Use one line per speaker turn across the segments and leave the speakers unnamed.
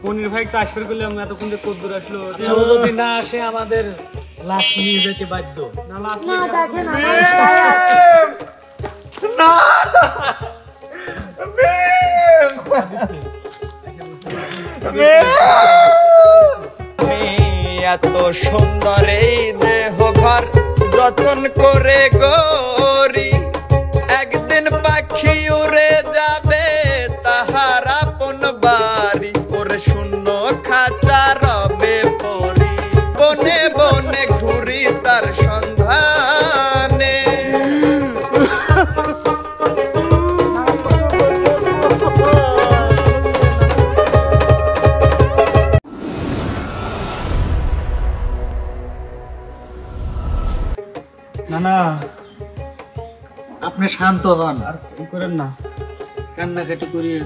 পনির ভাই ট্রান্সফার করলে আমরা এতক্ষণ যে কদ্দুর আসলো
যদি না আসে আমাদের লাশ নিয়ে যেতে বাধ্য।
না লাশ
না দেখেন
এত সুন্দর এই দেহ ঘর যতন করে গরি, একদিন পাখি উড়ে যাবে তাহার আপন বাড়ি, ওরে শূন্য খাঁচা রবে পরি, বনে বনে ঘুরি তার সন্ধানে।
না না
আপনি শান্ত হন
আর কি করেন না,
কান্নাকাটি করিয়ে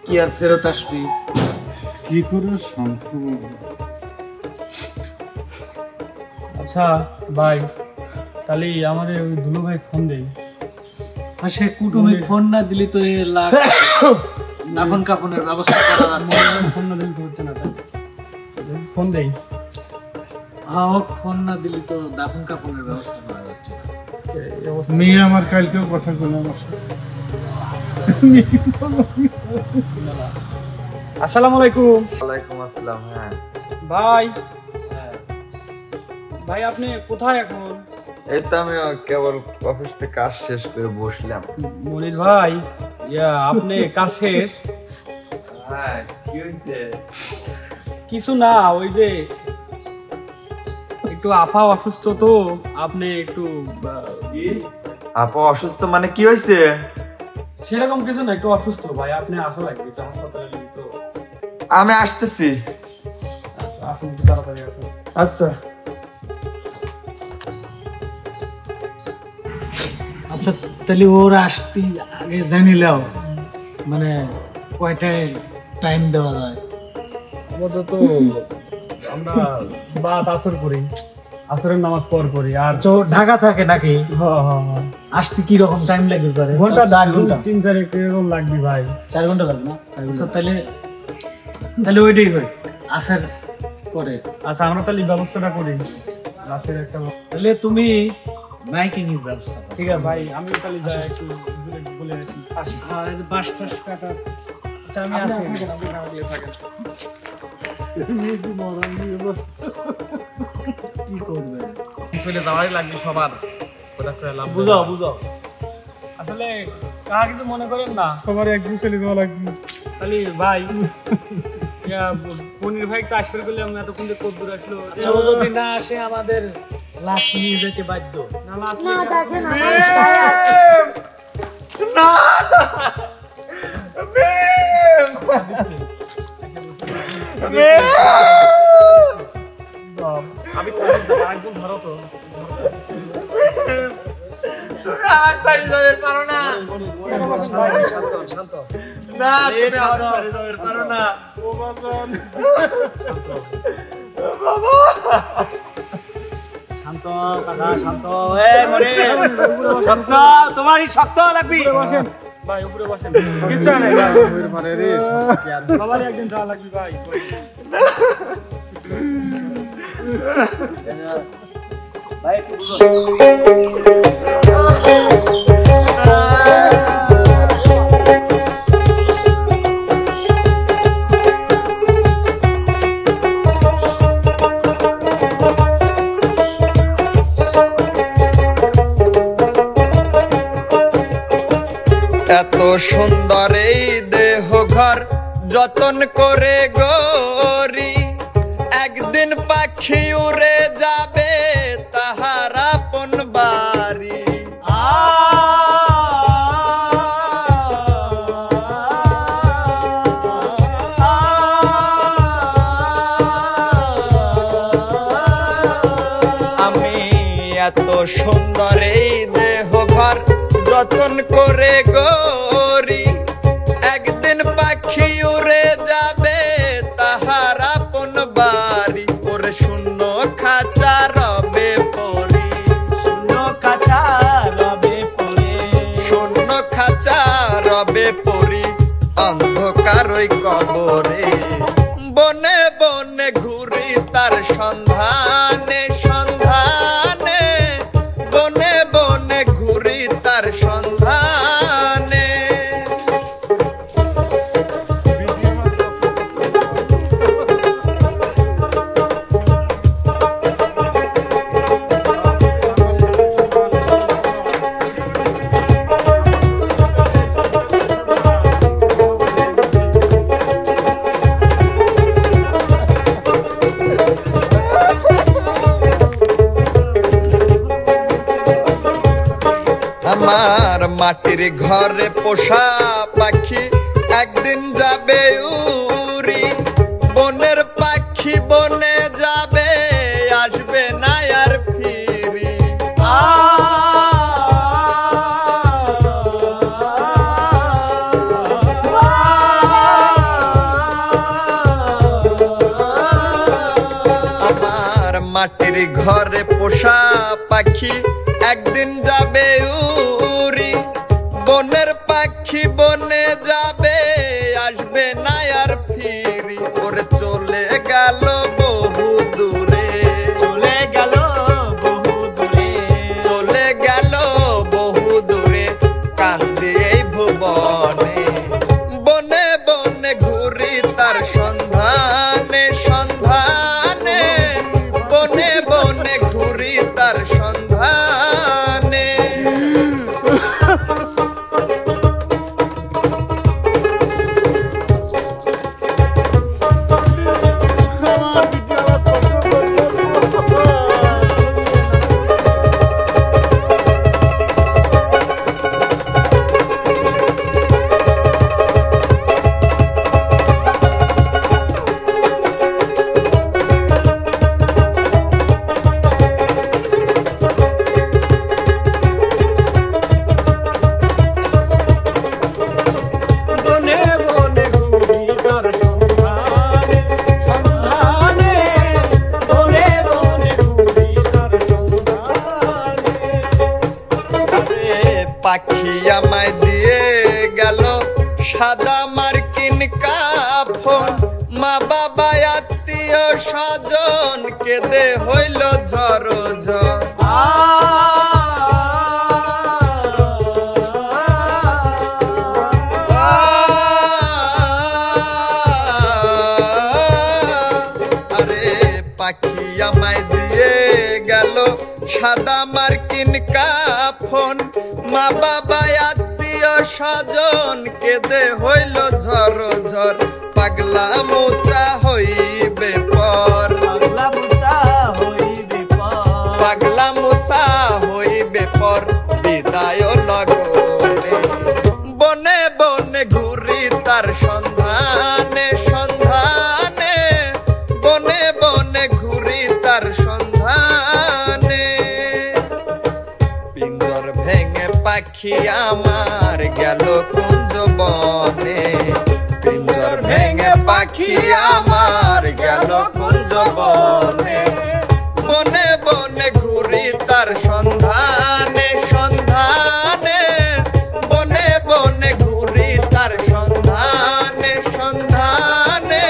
কি আর ফেরত আসবি?
কি করে শান্ত?
আচ্ছা ভাই তাহলে আমাদের ওই দুলু ভাই ফোন দেই।
সে কুটুমে ফোন না দিলি তো এই লাশ দাফন কাফনের ব্যবস্থা করা যাচ্ছে না।
ফোন না দিলে তো হচ্ছে না, তাই ফোন দেই।
ফোন না দিলি তো দাফন কাফনের ব্যবস্থা করা যাচ্ছে না।
মেয়ে আমার কালকেও কথা বলে আমার সাথে।
আসসালামু আলাইকুম।
ওয়ালাইকুম আসসালাম। হ্যাঁ
ভাই ভাই আপনি কোথায় এখন?
এই তো আমি কেবল অফিস থেকে কাজ শেষ করে বসলাম।
মনির ভাই আপনি কাজ শেষ?
হ্যাঁ কি হয়েছে?
কিছু না, ওই যে একটু আপা অসুস্থ তো, আপনি একটু
আপা অসুস্থ মানে কি হয়েছে?
সেরকম কিছু না, একটু অসুস্থ ভাই, আপনি আসা লাগবে একটু হাসপাতালে নিয়ে তো।
আমি আসতেছি।
আচ্ছা আসুন একটু তাড়াতাড়ি আসুন।
আচ্ছা
আচ্ছা তাহলে ওর আসতে আগে জানিলেও মানে কয়টায় টাইম দেওয়া যায়?
আপাতত আমরা বাদ আসর করি, আসরের নামাজ পর করি। আর
তো ঢাকা থাকে নাকি?
হ্যাঁ
আসতে কি রকম টাইম লাগবে?
ঘন্টা
4 ঘন্টা
3-4 এরকম লাগবে ভাই।
4 ঘন্টা লাগবে না? আচ্ছা তাহলে তাহলে ওইটাই হয় আসার পরে।
আচ্ছা আমরা তাহলে ব্যবস্থাটা করি রাতের একটা।
তাহলে তুমি মাইকিং এর ব্যবস্থা করো।
ঠিক আছে ভাই, আমি তাহলে যাই একটু দূরে বলে রাখি।
আর বাস টাস কাটা
আচ্ছা আমি আসি, আপনি না থাকলে থাকেন।
কি করবে?
চলে যাওয়াই লাগবে সবার।
বুঝাও
আসলে কাহা কিছু মনে করেন না,
সবার একদিন চলে যাওয়া লাগবে।
তাহলে ভাই পনির ভাই ট্রান্সফার করলে আমরা এতক্ষণ যে কদ্দুর আসলো
যদি না আসে আমাদের লাশ নিয়ে যেতে বাধ্য।
না লাশ
না দেখেন
আমি একদম ধরো তো
শান্ত কাকা শান্ত। তোমারই শক্ত লাগবি।
বসেন ভাই, উপরে বসেন। কিচ্ছু নাই সবারই একদিন যাওয়া লাগবে ভাই।
এত সুন্দর এই দেহ ঘর যতন করে গরি, একদিন পাখি উড়ে যাবে তাহার আপন বাড়ি। আমি এত সুন্দর এই দেহ ঘর যতন করে গরি, একদিন পাখি উড়ে যাবে তাহার আপন বাড়ি, ওরে শূন্য খাঁচা রবে পরি, শূন্য খাঁচা রবে পরি, শূন্য খাঁচা রবে পরি, অন্ধকার
কারোই কবরে বনে বনে ঘুরি তার সন্ধানে সন্ধানে বনে বনে ঘুরি তার সন্ধানে আমার মাটির ঘরে পোষা পাখি একদিন যাবে উড়ি বনের পাখি বনে যাবে আসবে না আর ফিরি আমার মাটির ঘরে পোষা পাখি একদিন যাবে উড়ি বনের পাখি বনে যাবে আসবে না আর ফিরি ওরে চলে গেল বহু দূরে
চলে গেল বহু দূরে
চলে গেল বহু দূরে কান্দে এই ভুবনে বনে বনে ঘুরি তার সন্ধানে সন্ধানে বনে বনে ঘুরি তার সন্ধানে
বনে বনে ঘুরি তার সন্ধানে সন্ধানে বনে বনে ঘুরি তার সন্ধানে
আরে পাখি আমায় দিয়ে গেল সাদা মার্কিন কাফন মা বাবা আত্মীয় স্বজন কেঁদে হইল ঝড় ঝড় আরে পাখি আমায় দিয়ে গেল সাদা মার্কিন কাফন মা বাবা আত্মীয় স্বজন কেঁদে হইল ঝড় ঝড় পাগলা মোচা হইবে পর
পাগলা মুসা হইবে পর
পাগলা মোচা হইবে পর বিদায় লগনে বনে বনে ঘুরি তার সন্ধানে সন্ধানে বনে বনে ঘুরি তার সন্ধানে পিঞ্জর ভেঙে পাখি আমার গেল কুঞ্জ বনে পিঞ্জর ভেঙে পাখি আমার গেল কুঞ্জ বনে বনে বনে ঘুরি তার সন্ধানে সন্ধানে বনে বনে ঘুরি তার সন্ধানে সন্ধানে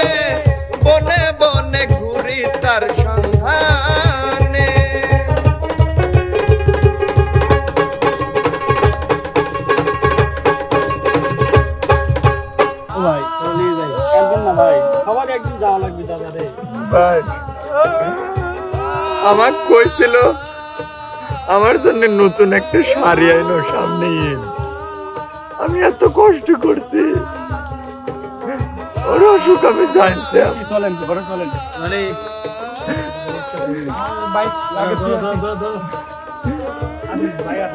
বনে বনে ঘুরি তার সন্ধানে
ও ভাই চলে যাই একদিন না ভাই সবার একদিন যাওয়া লাগবে দাদা রে
ভাই আমার কইছিল আমার জন্য নতুন একটা শাড়ি আইনো সামনে ঈদ আমি এত কষ্ট করছি ওর অসুখ আমি জানতাম
চলেন ঘরে চলেন মানে বাইক লাগে
ধর, ধর, ধর, ধর।
ভাই আর